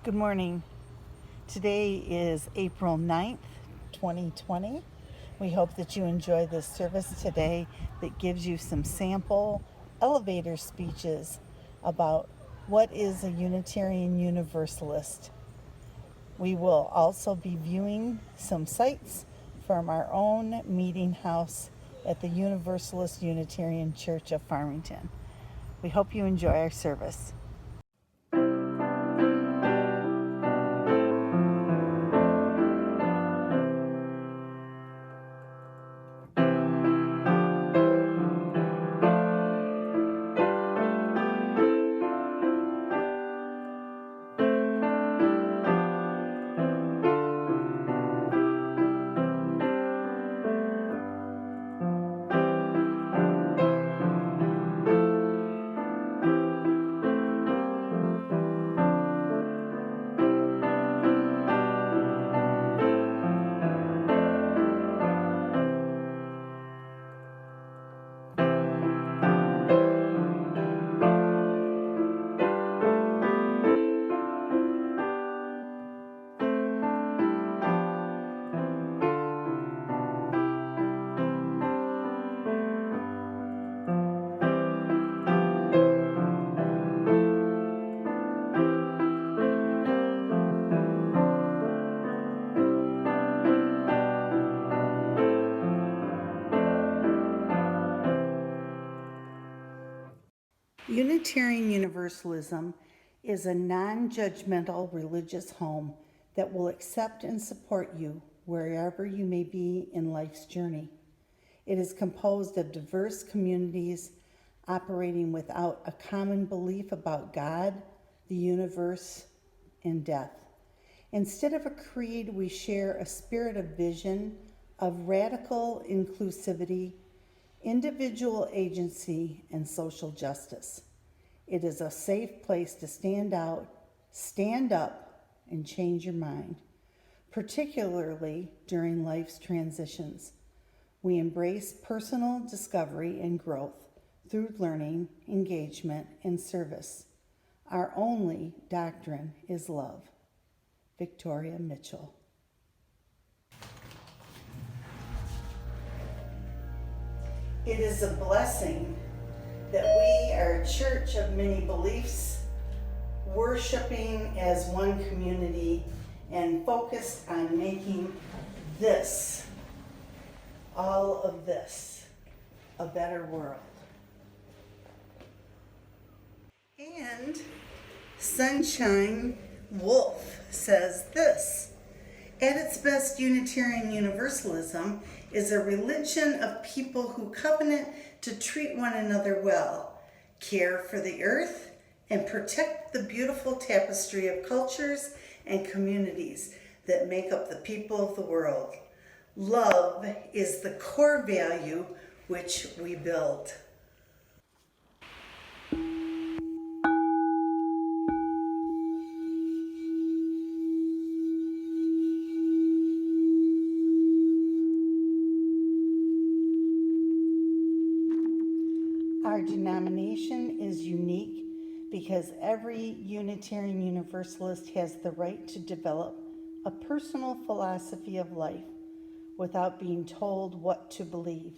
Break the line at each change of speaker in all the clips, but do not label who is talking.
Good morning. Today is April 9th, 2020. We hope that you enjoy this service today that gives you some sample elevator speeches about what is a Unitarian Universalist. We will also be viewing some sites from our own meeting house at the Universalist Unitarian Church of Farmington. We hope you enjoy our service. Unitarian Universalism is a non-judgmental religious home that will accept and support you wherever you may be in life's journey. It is composed of diverse communities operating without a common belief about God, the universe, and death. Instead of a creed, we share a spirit of vision, of radical inclusivity, individual agency, and social justice. It is a safe place to stand out, stand up, and change your mind, particularly during life's transitions. We embrace personal discovery and growth through learning, engagement, and service. Our only doctrine is love. Victoria Mitchell. It is a blessing that we are a church of many beliefs, worshiping as one community and focused on making this, all of this, a better world. And Sunshine Wolf says this: at its best, Unitarian Universalism is a religion of people who covenant to treat one another well, care for the earth, and protect the beautiful tapestry of cultures and communities that make up the people of the world. Love is the core value which we build. Our denomination is unique because every Unitarian Universalist has the right to develop a personal philosophy of life without being told what to believe.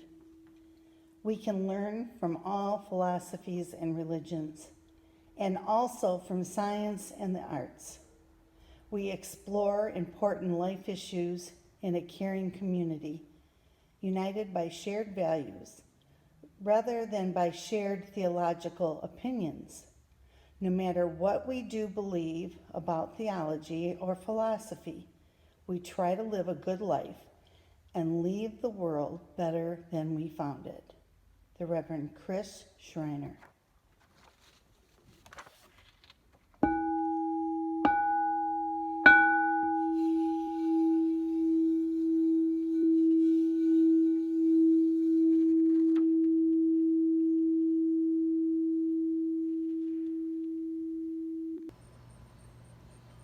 We can learn from all philosophies and religions, and also from science and the arts. We explore important life issues in a caring community, united by shared values, rather than by shared theological opinions. No matter what we do believe about theology or philosophy, we try to live a good life and leave the world better than we found it. The Reverend Chris Schreiner.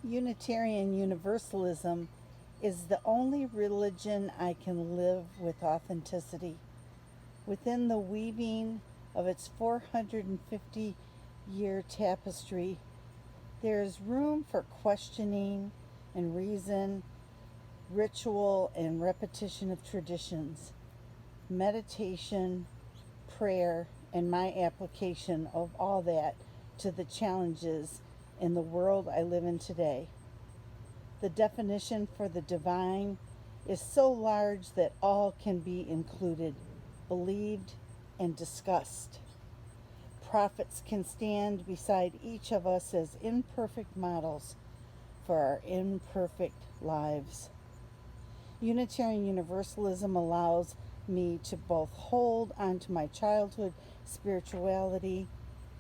Unitarian Universalism is the only religion I can live with authenticity. Within the weaving of its 450-year tapestry, There is room for questioning and reason, ritual and repetition of traditions, meditation, prayer, and my application of all that to the challenges in the world I live in today. The definition for the divine is so large that all can be included, believed, and discussed. Prophets can stand beside each of us as imperfect models for our imperfect lives. Unitarian Universalism allows me to both hold onto my childhood spirituality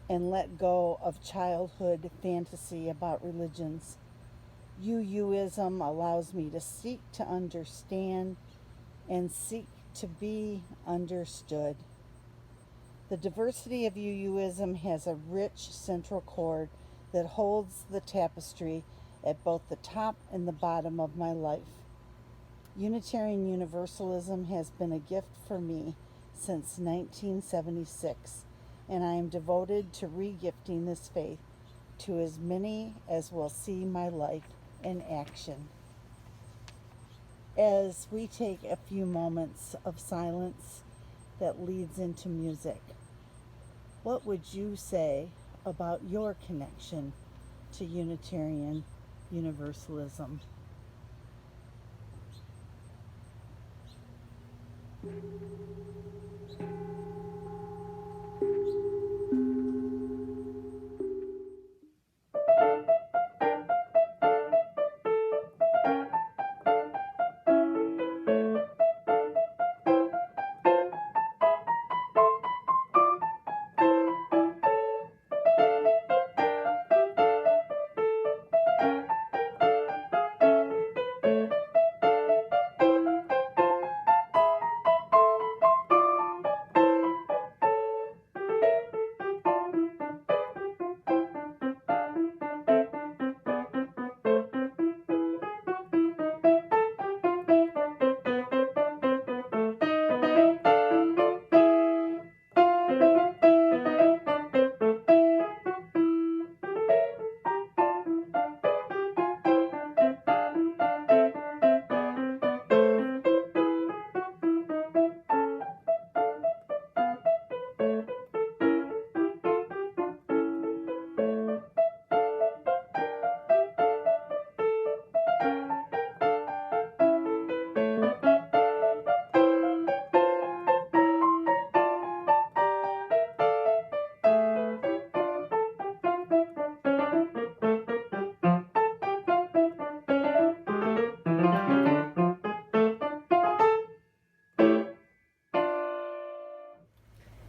and let go of childhood fantasy about religions. UUism allows me to seek to understand and seek to be understood. The diversity of UUism has a rich central chord that holds the tapestry at both the top and the bottom of my life. Unitarian Universalism has been a gift for me since 1976, and I am devoted to re-gifting this faith to as many as will see my life in action. As we take a few moments of silence that leads into music, what would you say about your connection to Unitarian Universalism?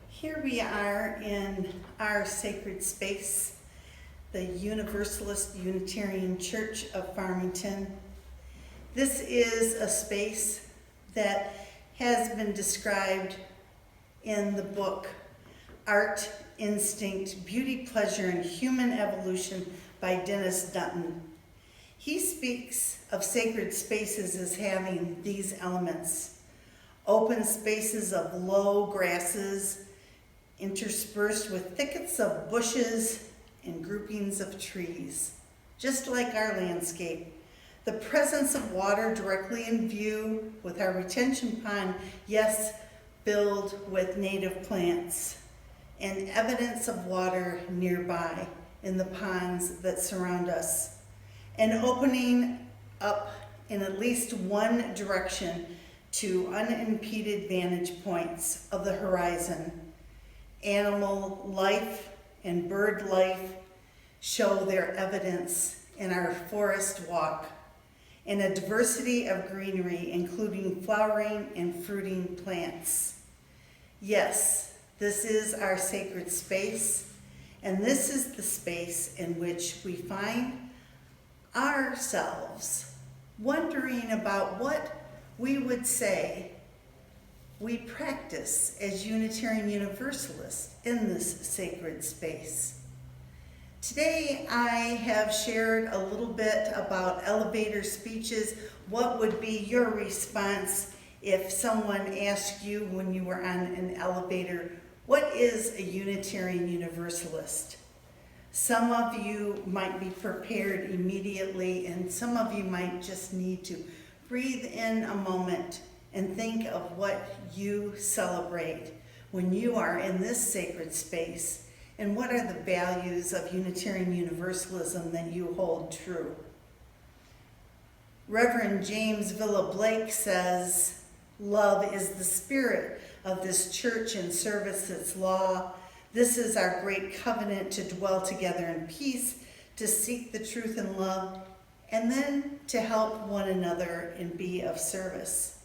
Here we are in our sacred space, the Universalist Unitarian Church of Farmington. This is a space that has been described in the book Art, Instinct, Beauty, Pleasure, and Human Evolution by Dennis Dutton. He speaks of sacred spaces as having these elements: open spaces of low grasses interspersed with thickets of bushes and groupings of trees, just like our landscape. The presence of water directly in view with our retention pond, yes, filled with native plants, and evidence of water nearby in the ponds that surround us, and opening up in at least one direction to unimpeded vantage points of the horizon. Animal life and bird life show their evidence in our forest walk, and a diversity of greenery, including flowering and fruiting plants. Yes, this is our sacred space, and this is the space in which we find ourselves wondering about what we would say we practice as Unitarian Universalists in this sacred space. Today I have shared a little bit about elevator speeches. What would be your response if someone asked you when you were on an elevator, what is a Unitarian Universalist? Some of you might be prepared immediately, and some of you might just need to breathe in a moment and think of what you celebrate when you are in this sacred space, and what are the values of Unitarian Universalism that you hold true. Reverend James Villa Blake says, "Love is the spirit of this church and service its law. This is our great covenant to dwell together in peace, to seek the truth in love, and then to help one another and be of service."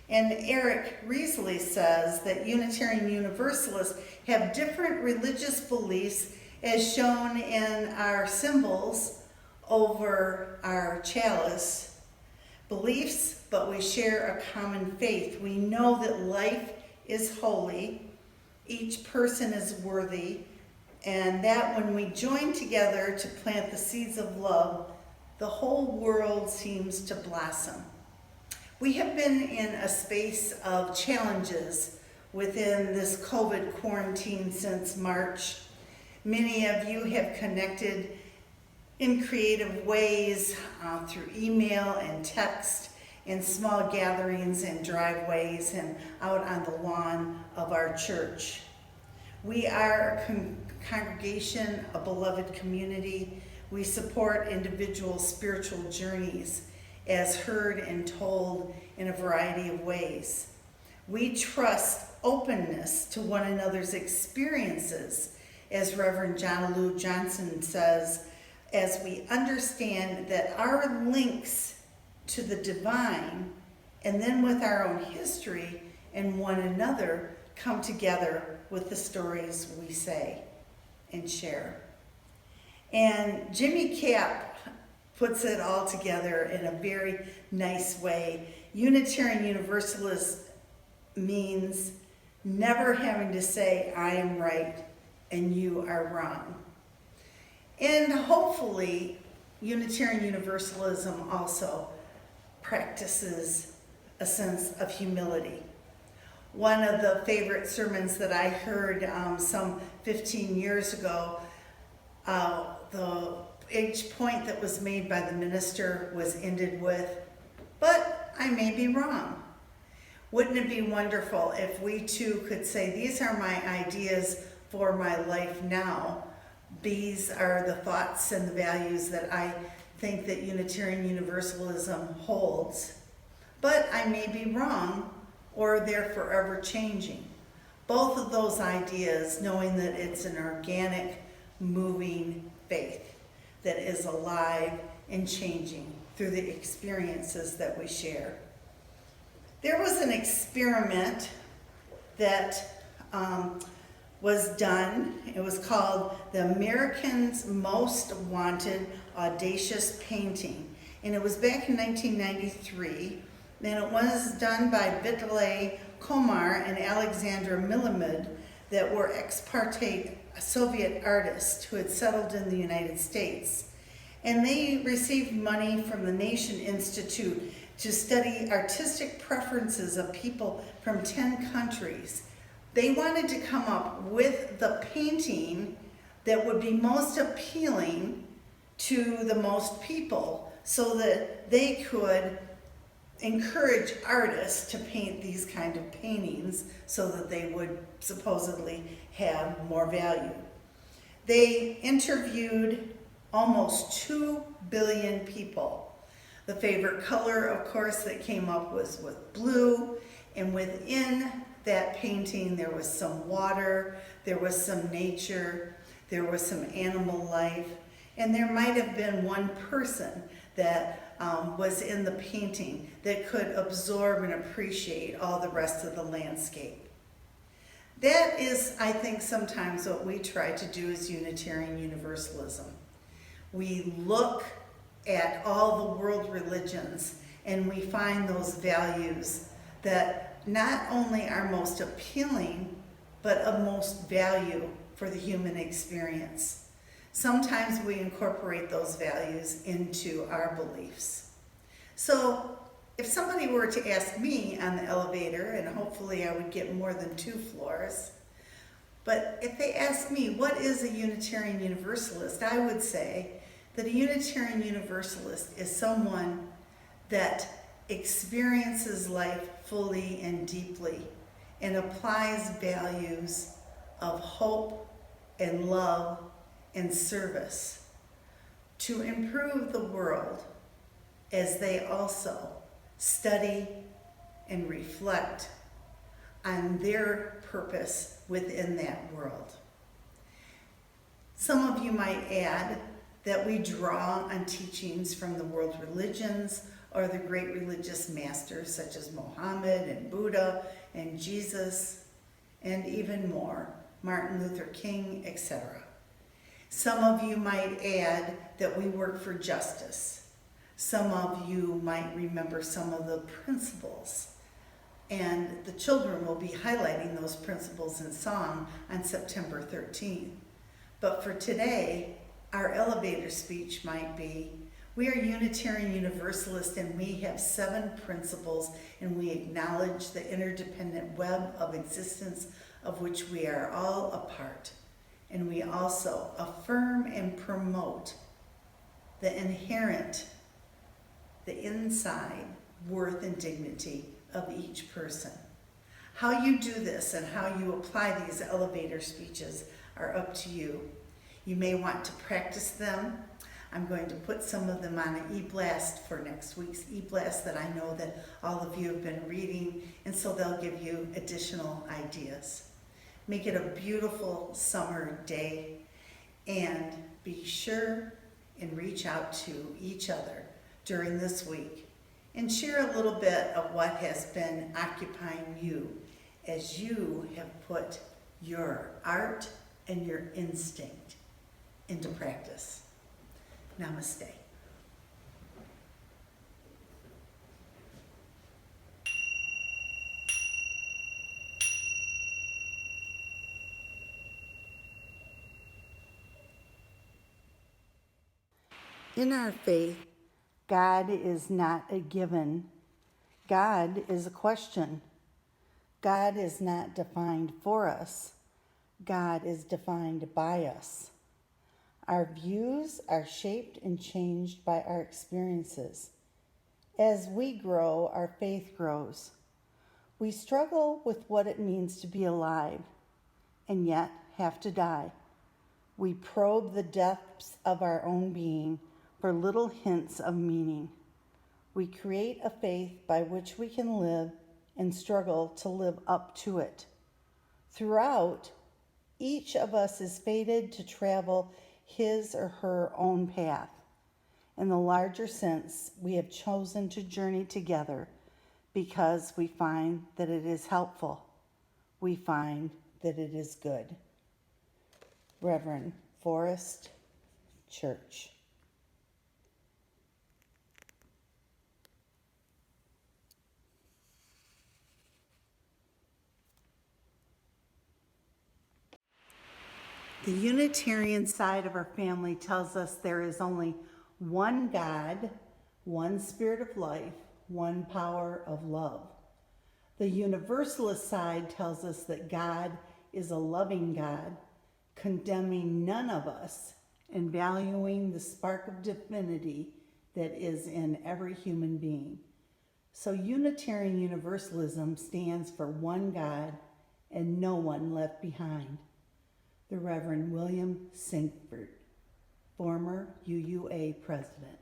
And Eric Riesley says that Unitarian Universalists have different religious beliefs as shown in our symbols over our chalice. Beliefs, but we share a common faith. We know that life is holy, each person is worthy, and that when we join together to plant the seeds of love, the whole world seems to blossom. We have been in a space of challenges within this COVID quarantine since March. Many of you have connected in creative ways through email and text, in small gatherings and driveways and out on the lawn of our church. We are a congregation, a beloved community. We support individual spiritual journeys as heard and told in a variety of ways. We trust openness to one another's experiences, as Reverend John Lou Johnson says, as we understand that our links to the divine and then with our own history and one another come together with the stories we say and share. And Jimmy Cap puts it all together in a very nice way. Unitarian Universalist means never having to say, I am right and you are wrong. And hopefully, Unitarian Universalism also practices a sense of humility. One of the favorite sermons that I heard some 15 years ago, each point that was made by the minister was ended with, "But I may be wrong." Wouldn't it be wonderful if we too could say, these are my ideas for my life now. These are the thoughts and the values that I think that Unitarian Universalism holds. But I may be wrong, or they're forever changing. Both of those ideas, knowing that it's an organic, moving faith that is alive and changing through the experiences that we share. There was an experiment that was done. It was called the American's Most Wanted Audacious Painting. And it was back in 1993. And it was done by Vitale Komar and Alexandra Milamud, that were ex parte Soviet artists who had settled in the United States. And they received money from the Nation Institute to study artistic preferences of people from 10 countries. They wanted to come up with the painting that would be most appealing to the most people so that they could encourage artists to paint these kind of paintings so that they would supposedly have more value. They interviewed almost 2 billion people. The favorite color, of course, that came up was with blue, and within that painting there was some water, there was some nature, there was some animal life, and there might have been one person that was in the painting that could absorb and appreciate all the rest of the landscape. That is, I think, sometimes what we try to do as Unitarian Universalism. We look at all the world religions and we find those values that not only are most appealing, but of most value for the human experience. Sometimes we incorporate those values into our beliefs. So if somebody were to ask me on the elevator, and hopefully I would get more than 2 floors, But if they ask me, what is a Unitarian Universalist? I would say that a Unitarian Universalist is someone that experiences life fully and deeply and applies values of hope and love and service to improve the world as they also study and reflect on their purpose within that world. Some of you might add that we draw on teachings from the world religions or the great religious masters such as Muhammad and Buddha and Jesus and even more, Martin Luther King, etc. Some of you might add that we work for justice. Some of you might remember some of the principles, and the children will be highlighting those principles in song on September 13th. But for today, our elevator speech might be, we are Unitarian Universalists and we have 7 principles, and we acknowledge the interdependent web of existence of which we are all a part. And we also affirm and promote the inherent, the inside worth and dignity of each person. How you do this and how you apply these elevator speeches are up to you. You may want to practice them. I'm going to put some of them on an e-blast for next week's e-blast that I know that all of you have been reading, and so they'll give you additional ideas. Make it a beautiful summer day, and be sure and reach out to each other during this week and share a little bit of what has been occupying you as you have put your art and your instinct into practice. Namaste. In our faith, God is not a given. God is a question. God is not defined for us. God is defined by us. Our views are shaped and changed by our experiences. As we grow, our faith grows. We struggle with what it means to be alive and yet have to die. We probe the depths of our own being for little hints of meaning. We create a faith by which we can live and struggle to live up to it. Throughout, each of us is fated to travel his or her own path. In the larger sense, we have chosen to journey together because we find that it is helpful. We find that it is good. Reverend Forrest Church. The Unitarian side of our family tells us there is only one God, one spirit of life, one power of love. The Universalist side tells us that God is a loving God, condemning none of us and valuing the spark of divinity that is in every human being. So Unitarian Universalism stands for one God and no one left behind. The Reverend William Sinkford, former UUA president.